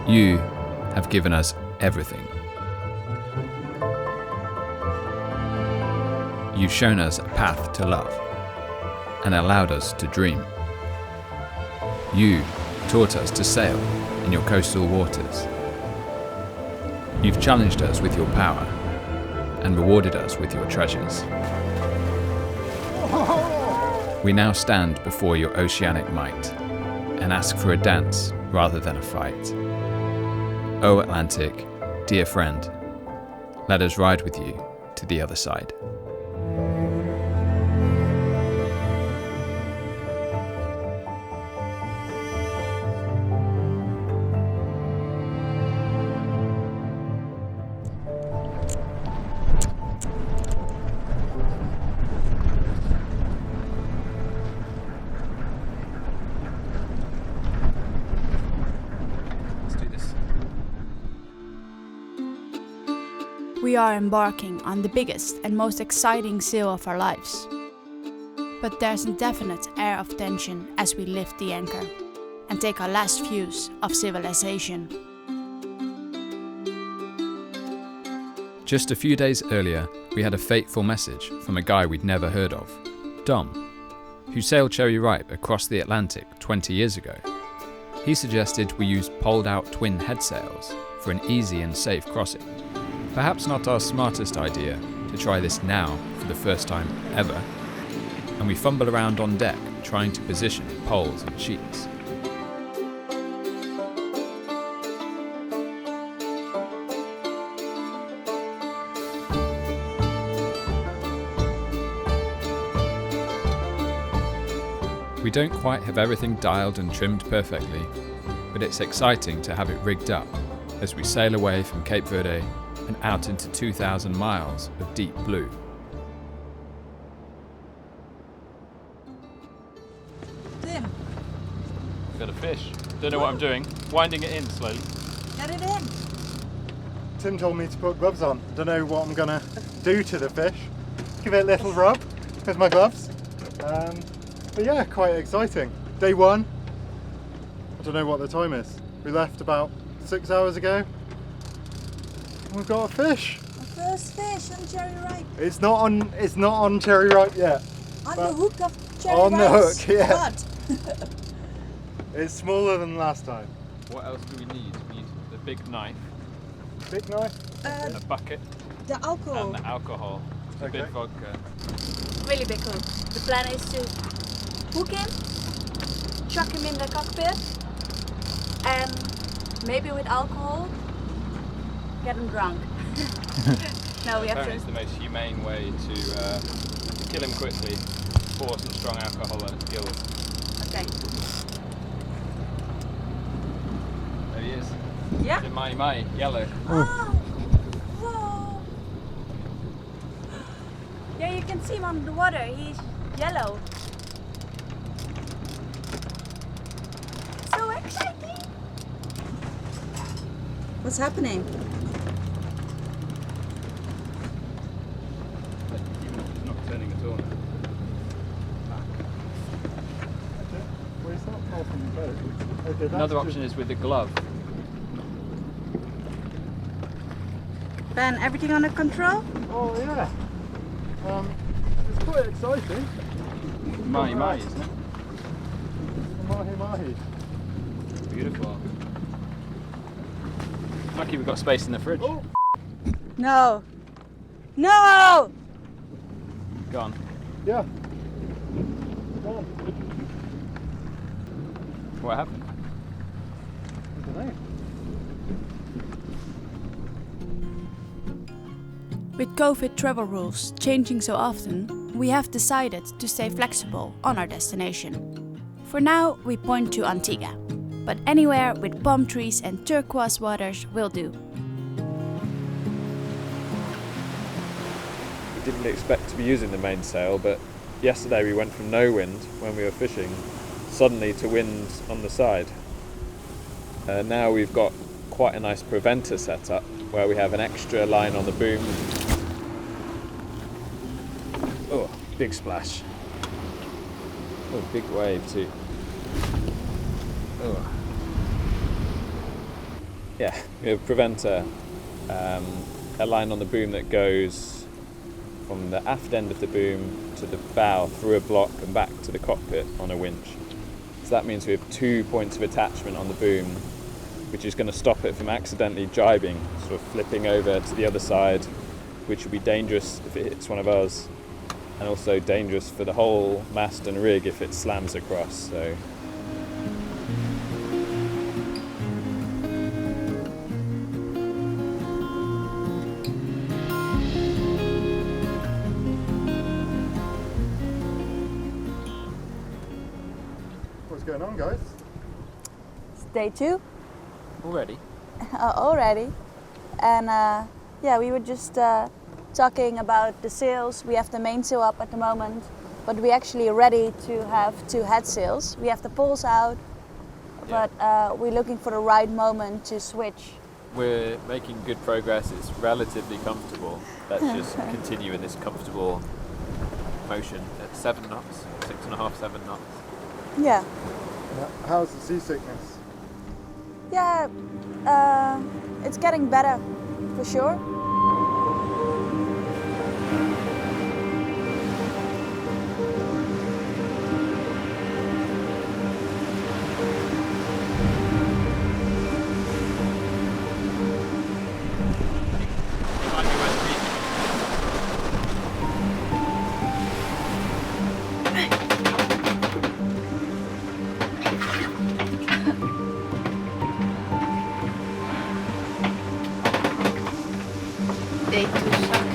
You have given us everything. You've shown us a path to love and allowed us to dream. You taught us to sail in your coastal waters. You've challenged us with your power and rewarded us with your treasures. We now stand before your oceanic might and ask for a dance rather than a fight. O Atlantic, dear friend, let us ride with you to the other side. We are embarking on the biggest and most exciting sail of our lives. But there's a definite air of tension as we lift the anchor and take our last views of civilization. Just a few days earlier, we had a fateful message from a guy we'd never heard of, Dom, who sailed Cherry Ripe across the Atlantic 20 years ago. He suggested we use poled-out twin headsails for an easy and safe crossing. Perhaps not our smartest idea to try this now for the first time ever, and we fumble around on deck trying to position poles and sheets. We don't quite have everything dialed and trimmed perfectly, but it's exciting to have it rigged up as we sail away from Cape Verde and out into 2,000 miles of deep blue. Tim, Got a fish. Don't know what I'm doing. Winding it in slowly. get it in. Tim told me to put gloves on. Don't know what I'm gonna do to the fish. Give it a little rub with my gloves. But yeah, quite exciting. Day one. I don't know what the time is. We left about 6 hours ago. We've got a fish. Our first fish on Cherry Ripe. It's not on Cherry Ripe yet. On But the hook of Cherry on the Ripe's hook, yeah. rod. It's smaller than last time. What else do we need? We need the big knife, Big knife. a bucket, The alcohol. and the alcohol. A Okay. bit vodka. Really big hook. The plan is to hook him, chuck him in the cockpit, and maybe with alcohol, get him drunk. No, we have Apparently it's to. the most humane way to kill him quickly. Pour some strong alcohol on his gills. Okay. There he is. Yeah? The my yellow. Oh! Whoa! Yeah, you can see him on the water. He's yellow. So exciting! What's happening? He's not turning at all. Well, it's not far from the boat. Okay, that's Another just- option is with the glove. Ben, everything under control? Oh yeah. It's quite exciting. Mahi, isn't it? Mahi mahi. Beautiful. Lucky we've got space in the fridge. Oh. No. No! Gone. Yeah. Go on. What happened? I don't know. With COVID travel rules changing so often, we have decided to stay flexible on our destination. For now, we point to Antigua, but anywhere with palm trees and turquoise waters will do. We didn't expect to be using the mainsail, but yesterday we went from no wind when we were fishing suddenly to wind on the side. Now we've got quite a nice preventer set up where we have an extra line on the boom. Oh, big splash. Oh, big wave too. Oh. Yeah, we have a preventer, a line on the boom that goes from the aft end of the boom to the bow through a block and back to the cockpit on a winch. So that means we have 2 points of attachment on the boom, which is going to stop it from accidentally jibing, sort of flipping over to the other side, which would be dangerous if it hits one of us, and also dangerous for the whole mast and rig if it slams across. So What's going on, guys? It's day 2 Already? already. And yeah, we were just talking about the sails. We have the mainsail up at the moment, but we're actually ready to have 2 head sails. We have the poles out, but we're looking for the right moment to switch. we're making good progress. It's relatively comfortable. Let's just continue in this comfortable motion at 7 knots, 6.5, 7 knots. Yeah. How's the seasickness? Yeah, it's getting better, for sure. Day 2 sucks.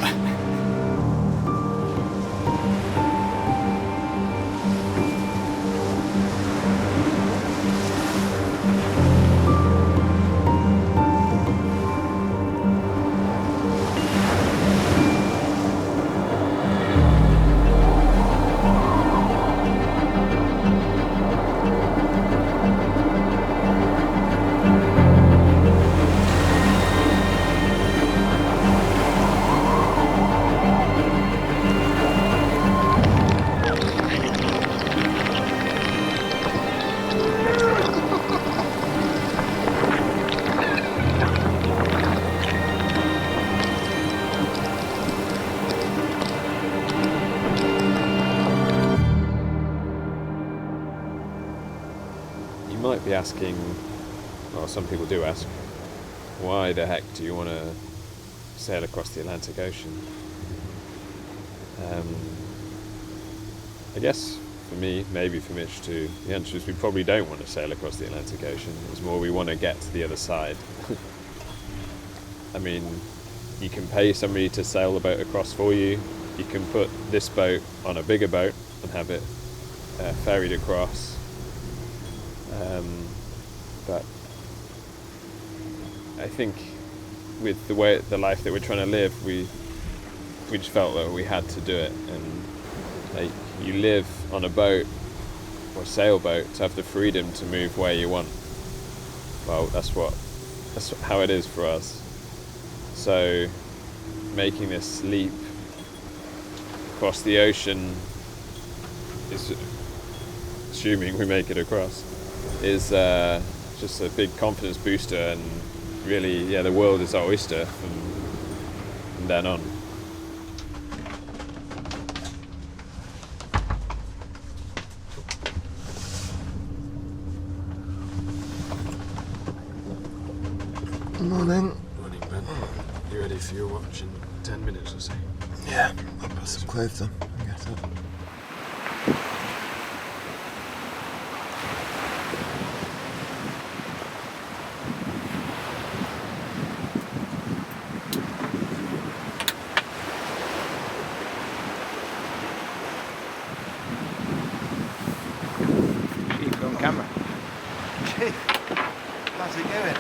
You might be asking, well, some people do ask, why the heck do you want to sail across the Atlantic Ocean? I guess for me, maybe for Mitch too, the answer is we probably don't want to sail across the Atlantic Ocean. It's more we want to get to the other side. I mean, you can pay somebody to sail the boat across for you. You can put this boat on a bigger boat and have it ferried across. But I think with the life that we're trying to live, we just felt that we had to do it. And like, you live on a boat or a sailboat to have the freedom to move where you want. Well, that's how it is for us. So making this leap across the ocean is, assuming we make it across, is just a big confidence booster, and really, yeah, the world is our oyster from then on. Morning. Morning, Ben. You ready for your watch in 10 minutes or so? Yeah, I'll put some clothes on and get up. Keep on camera. How's it going?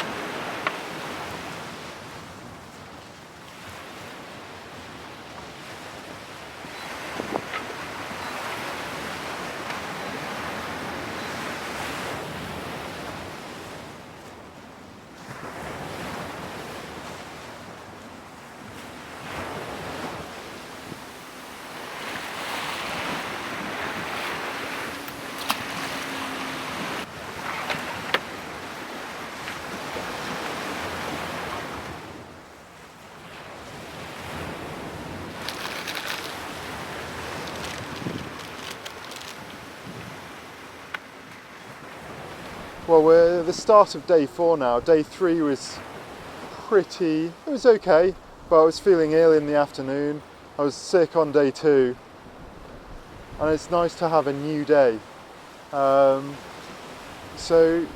Well, we're at the start of day 4 now. Day 3 was it was okay, but I was feeling ill in the afternoon. I was sick on day 2, and it's nice to have a new day. So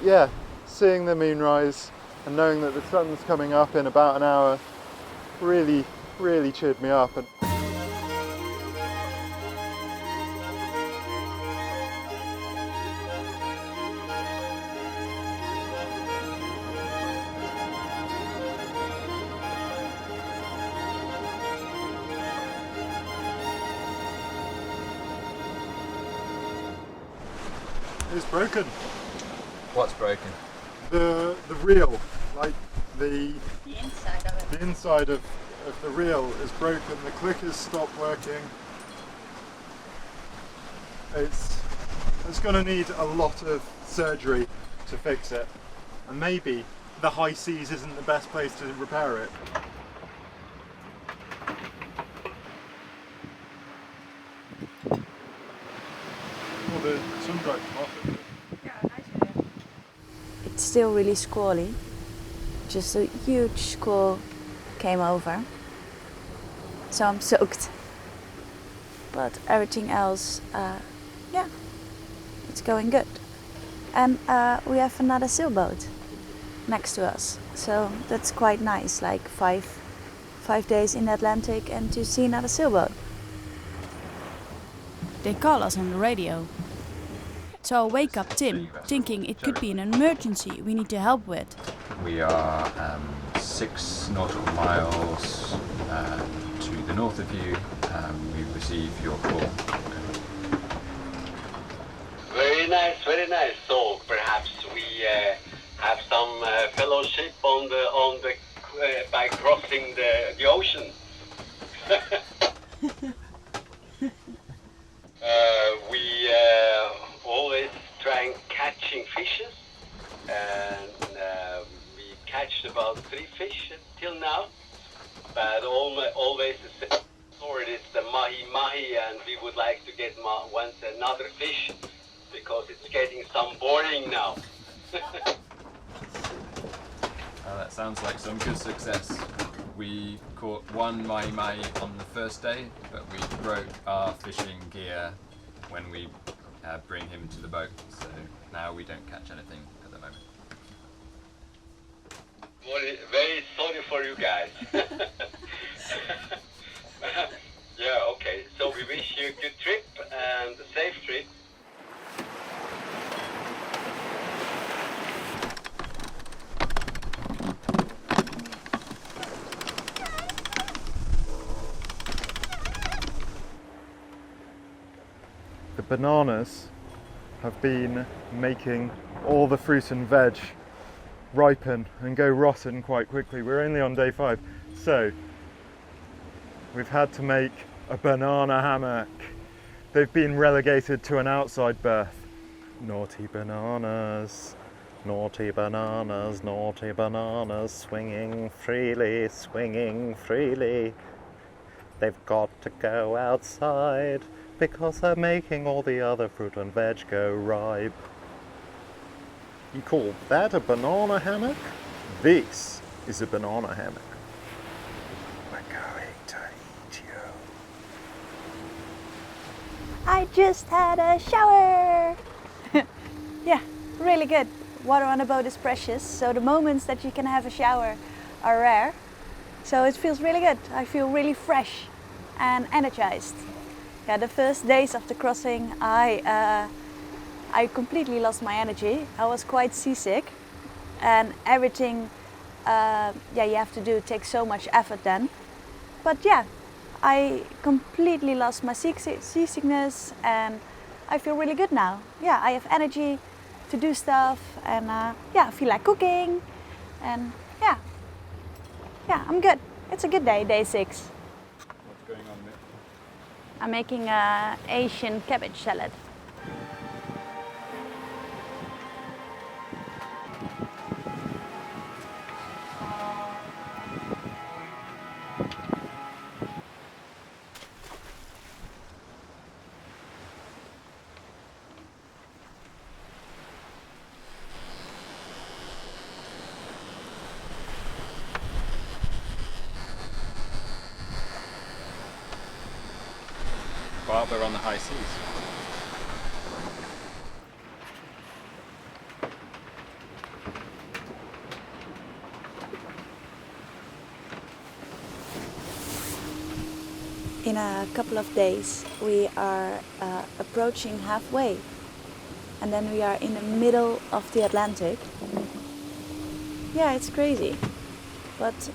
yeah, seeing the moonrise and knowing that the sun's coming up in about an hour really cheered me up. It's broken. What's broken? The reel, like the inside of it. The inside of the reel is broken. The clickers stopped working. It's going to need a lot of surgery to fix it, and maybe the high seas isn't the best place to repair it. Well, the sun dried them off. It's still really squally. Just a huge squall came over. So I'm soaked. But everything else, yeah, it's going good. And we have another sailboat next to us. So that's quite nice, like five days in the Atlantic and to see another sailboat. They call us on the radio. So I wake up Tim, thinking it could be an emergency we need to help with. We are 6 nautical miles to the north of you. We receive your call. Very nice, very nice. So perhaps we have some fellowship on the by crossing the ocean. We always trying catching fishes, and we catched about 3 fish till now, but always the same story is the mahi, and we would like to get once another fish because it's getting some boring now. That sounds like some good success. We caught 1 mahi on the first day, but we broke our fishing gear when we bring him to the boat, so now we don't catch anything at the moment. Very sorry for you guys. Yeah, okay, so we wish you a good trip and a safe trip. The bananas have been making all the fruit and veg ripen and go rotten quite quickly. We're only on day 5, so we've had to make a banana hammock. They've been relegated to an outside berth. Naughty bananas, naughty bananas, naughty bananas, swinging freely, swinging freely. They've got to go outside because they're making all the other fruit and veg go ripe. You call that a banana hammock? This is a banana hammock. We're going to eat you. I just had a shower! Yeah, really good. Water on a boat is precious, so the moments that you can have a shower are rare. So it feels really good. I feel really fresh and energized. Yeah, the first days of the crossing, I completely lost my energy. I was quite seasick, and everything, you have to do takes so much effort then. But yeah, I completely lost my seasickness, and I feel really good now. Yeah, I have energy to do stuff, and I feel like cooking, and yeah, I'm good. It's a good day, day 6. What's going on, Mitch? I'm making Asian cabbage salad. Barber on the high seas. In a couple of days we are approaching halfway, and then we are in the middle of the Atlantic. Yeah, it's crazy, but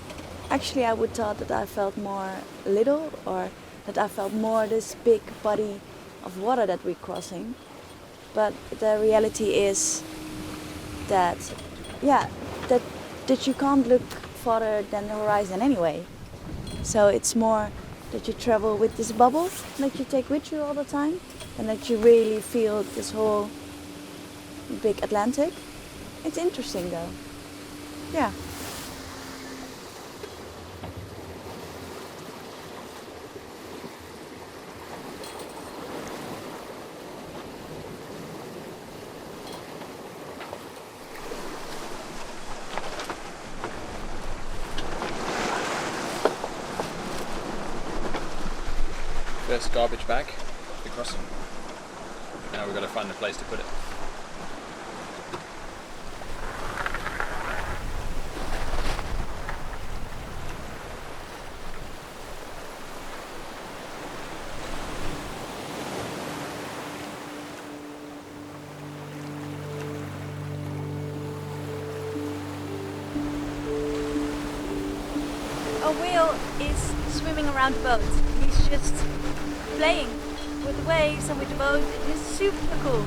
actually I would thought that I felt more little, or that I felt more this big body of water that we're crossing. But the reality is that, yeah, that you can't look farther than the horizon anyway. So it's more that you travel with this bubble that you take with you all the time, and that you really feel this whole big Atlantic. It's interesting though. Yeah. First garbage bag, the crossing. Now we've got to find a place to put it. A whale is swimming around the boat. He's just playing with the waves and with the boat. It's super cool.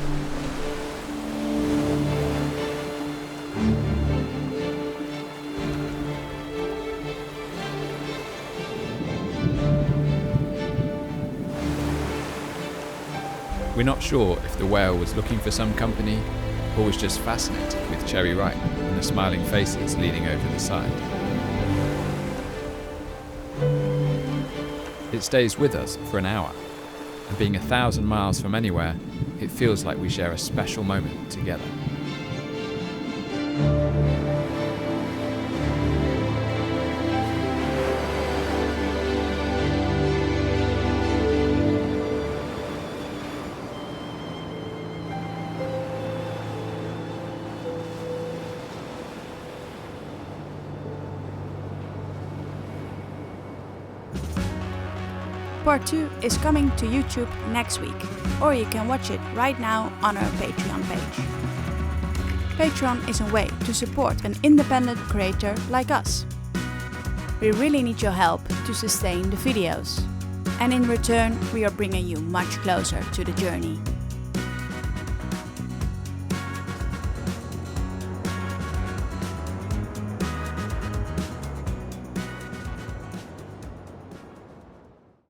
We're not sure if the whale was looking for some company or was just fascinated with Cherry Ripe and the smiling faces leaning over the side. It stays with us for an hour, and being 1,000 miles from anywhere, it feels like we share a special moment together. Part 2 is coming to YouTube next week, or you can watch it right now on our Patreon page. Patreon is a way to support an independent creator like us. We really need your help to sustain the videos, and in return we are bringing you much closer to the journey.